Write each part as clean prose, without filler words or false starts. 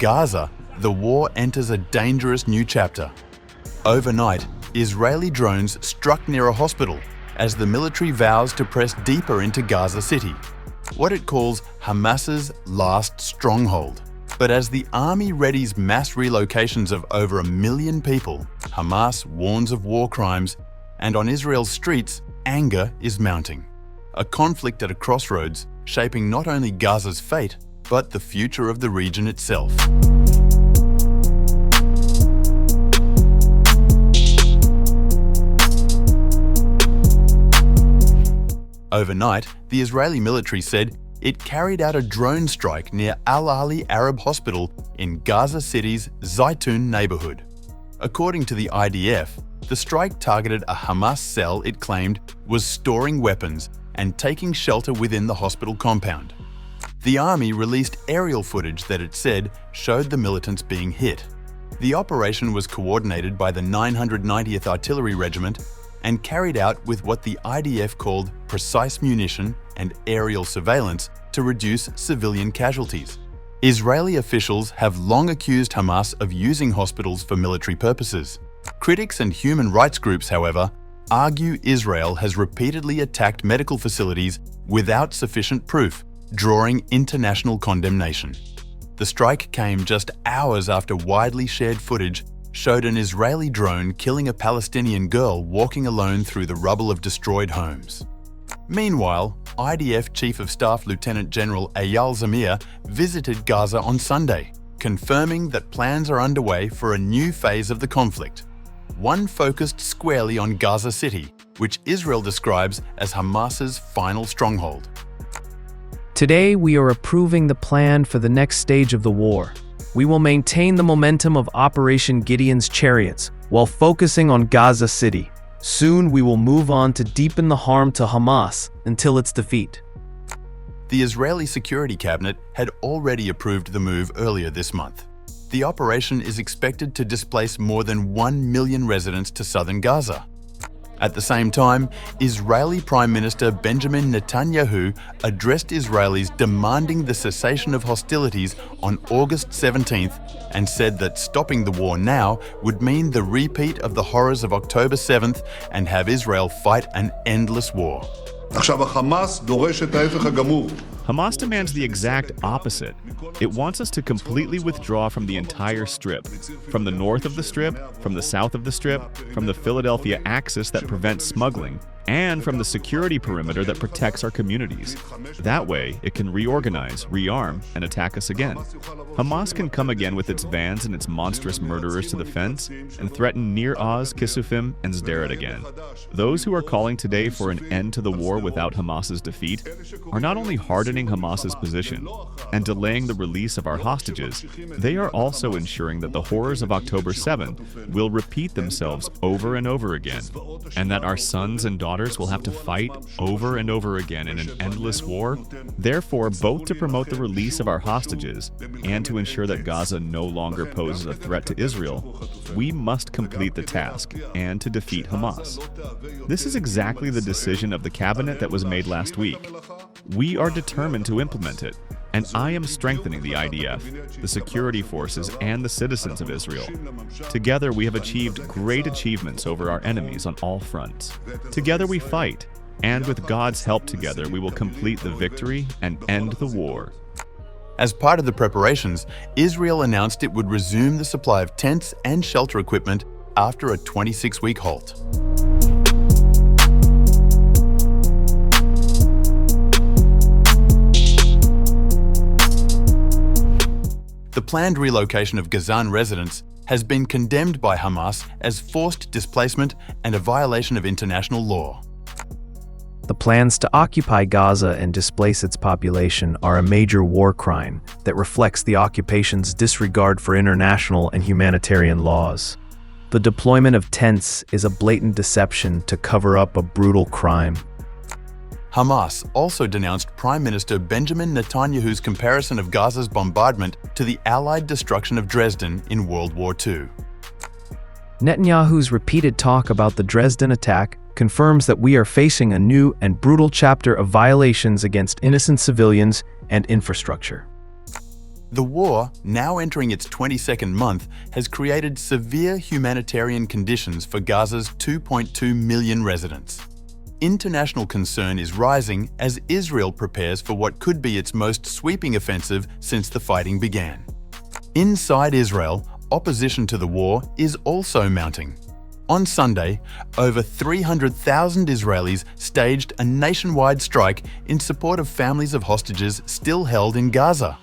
Gaza, the war enters a dangerous new chapter. Overnight, Israeli drones struck near a hospital as the military vows to press deeper into Gaza City, what it calls Hamas's last stronghold. But as the army readies mass relocations of over 1 million people, Hamas warns of war crimes, and on Israel's streets, anger is mounting. A conflict at a crossroads, shaping not only Gaza's fate, but the future of the region itself. Overnight, the Israeli military said it carried out a drone strike near Al-Ahli Hospital in Gaza City's Zaytun neighborhood. According to the IDF, the strike targeted a Hamas cell it claimed was storing weapons and taking shelter within the hospital compound. The army released aerial footage that it said showed the militants being hit. The operation was coordinated by the 990th Artillery Regiment and carried out with what the IDF called precise munition and aerial surveillance to reduce civilian casualties. Israeli officials have long accused Hamas of using hospitals for military purposes. Critics and human rights groups, however, argue Israel has repeatedly attacked medical facilities without sufficient proof, drawing international condemnation. The strike came just hours after widely shared footage showed an Israeli drone killing a Palestinian girl walking alone through the rubble of destroyed homes. Meanwhile, IDF Chief of Staff Lieutenant General Eyal Zamir visited Gaza on Sunday, confirming that plans are underway for a new phase of the conflict, one focused squarely on Gaza City, which Israel describes as Hamas's final stronghold. Today, we are approving the plan for the next stage of the war. We will maintain the momentum of Operation Gideon's Chariots while focusing on Gaza City. Soon, we will move on to deepen the harm to Hamas until its defeat. The Israeli Security Cabinet had already approved the move earlier this month. The operation is expected to displace more than 1 million residents to southern Gaza. At the same time, Israeli Prime Minister Benjamin Netanyahu addressed Israelis demanding the cessation of hostilities on August 17th and said that stopping the war now would mean the repeat of the horrors of October 7th and have Israel fight an endless war. Hamas demands the exact opposite. It wants us to completely withdraw from the entire Strip, from the north of the Strip, from the south of the Strip, from the Philadelphia axis that prevents smuggling, and from the security perimeter that protects our communities. That way, it can reorganize, rearm, and attack us again. Hamas can come again with its vans and its monstrous murderers to the fence and threaten Nir Oz, Kisufim, and Sderot again. Those who are calling today for an end to the war without Hamas's defeat are not only hardening Hamas's position and delaying the release of our hostages, they are also ensuring that the horrors of October 7th will repeat themselves over and over again, and that our sons and daughters will have to fight over and over again in an endless war. Therefore, both to promote the release of our hostages and to ensure that Gaza no longer poses a threat to Israel, we must complete the task and to defeat Hamas. This is exactly the decision of the cabinet that was made last week. We are determined to implement it, and I am strengthening the IDF, the security forces, and the citizens of Israel. Together, we have achieved great achievements over our enemies on all fronts. Together we fight, and with God's help together, we will complete the victory and end the war. As part of the preparations, Israel announced it would resume the supply of tents and shelter equipment after a 26-week halt. The planned relocation of Gazan residents has been condemned by Hamas as forced displacement and a violation of international law. The plans to occupy Gaza and displace its population are a major war crime that reflects the occupation's disregard for international and humanitarian laws. The deployment of tents is a blatant deception to cover up a brutal crime. Hamas also denounced Prime Minister Benjamin Netanyahu's comparison of Gaza's bombardment to the Allied destruction of Dresden in World War II. Netanyahu's repeated talk about the Dresden attack confirms that we are facing a new and brutal chapter of violations against innocent civilians and infrastructure. The war, now entering its 22nd month, has created severe humanitarian conditions for Gaza's 2.2 million residents. International concern is rising as Israel prepares for what could be its most sweeping offensive since the fighting began. Inside Israel, opposition to the war is also mounting. On Sunday, over 300,000 Israelis staged a nationwide strike in support of families of hostages still held in Gaza.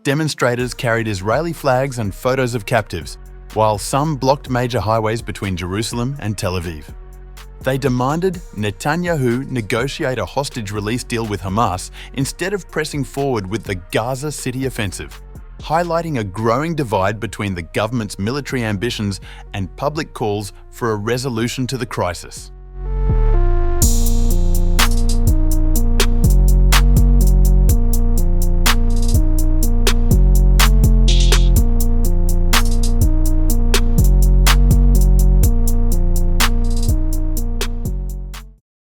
Demonstrators carried Israeli flags and photos of captives, while some blocked major highways between Jerusalem and Tel Aviv. They demanded Netanyahu negotiate a hostage release deal with Hamas instead of pressing forward with the Gaza City offensive, highlighting a growing divide between the government's military ambitions and public calls for a resolution to the crisis.